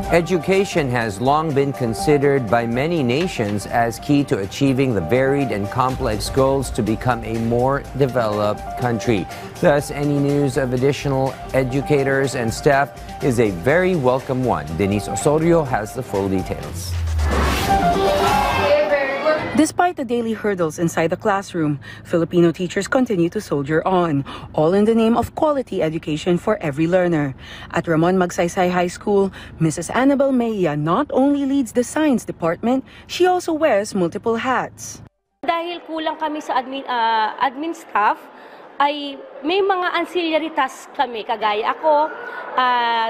Education has long been considered by many nations as key to achieving the varied and complex goals to become a more developed country. Thus, any news of additional educators and staff is a very welcome one. Denise Osorio has the full details. Despite the daily hurdles inside the classroom, Filipino teachers continue to soldier on, all in the name of quality education for every learner. At Ramon Magsaysay High School, Mrs. Annabel Mejia not only leads the science department, she also wears multiple hats. Dahil kulang kami sa admin staff, ay may mga ancillary tasks kami. Kagaya ako,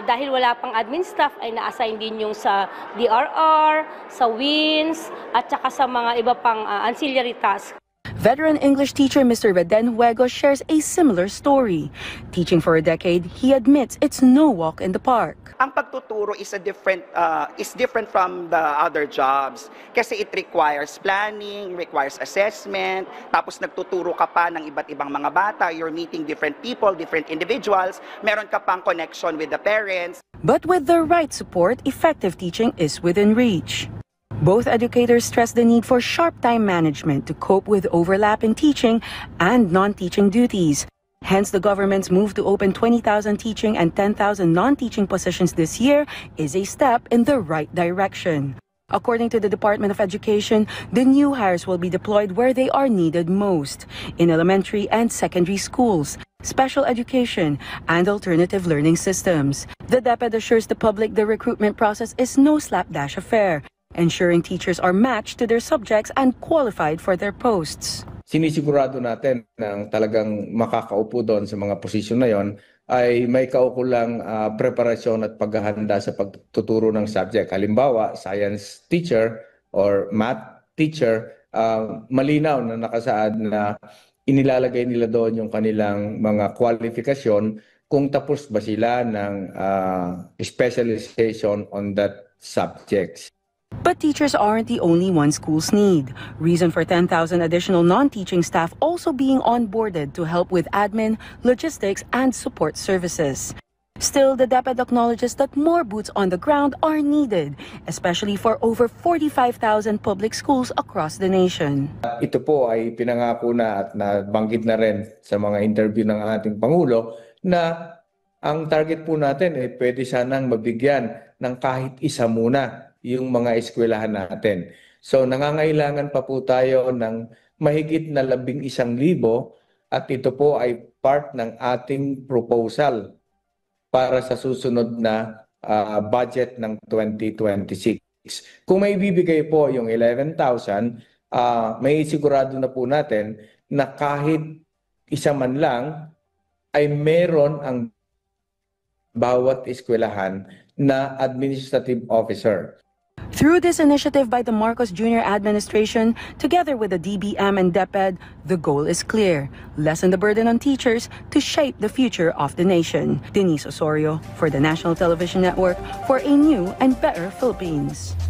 dahil wala pang admin staff, ay na-assign din yung sa DRR, sa WINS, at saka sa mga iba pang ancillary tasks. Veteran English teacher Mr. Reden Huego shares a similar story. Teaching for a decade, he admits it's no walk in the park. Ang pagtuturo is different from the other jobs kasi it requires planning, requires assessment, tapos nagtuturo ka pa ng iba't ibang mga bata, you're meeting different people, different individuals, meron ka pang connection with the parents. But with the right support, effective teaching is within reach. Both educators stress the need for sharp time management to cope with overlapping teaching and non-teaching duties. Hence, the government's move to open 20,000 teaching and 10,000 non-teaching positions this year is a step in the right direction. According to the Department of Education, the new hires will be deployed where they are needed most, in elementary and secondary schools, special education, and alternative learning systems. The DepEd assures the public the recruitment process is no slapdash affair, ensuring teachers are matched to their subjects and qualified for their posts. Sinisigurado natin na talagang makakaupo doon sa mga posisyon na yon ay may kaukulang preparasyon at paghahanda sa pagtuturo ng subject. Halimbawa, science teacher or math teacher, malinaw na nakasaad na inilalagay nila doon yung kanilang mga kwalifikasyon kung tapos ba sila ng specialization on that subjects. But teachers aren't the only ones schools need. Reason for 10,000 additional non-teaching staff also being onboarded to help with admin, logistics, and support services. Still, the DepEd acknowledges that more boots on the ground are needed, especially for over 45,000 public schools across the nation. Ito po ay pinangako na at nabanggit na rin sa mga interview ng ating Pangulo na ang target po natin ay pwede sanang mabigyan ng kahit isa muna yung mga eskwelahan natin. So nangangailangan pa po tayo ng mahigit na 11,000 at ito po ay part ng ating proposal para sa susunod na budget ng 2026. Kung may bibigay po yung 11,000, may sigurado na po natin na kahit isa man lang ay meron ang bawat eskwelahan na administrative officer. Through this initiative by the Marcos Jr. administration, together with the DBM and DepEd, the goal is clear: lessen the burden on teachers to shape the future of the nation. Denise Osorio for the National Television Network for a new and better Philippines.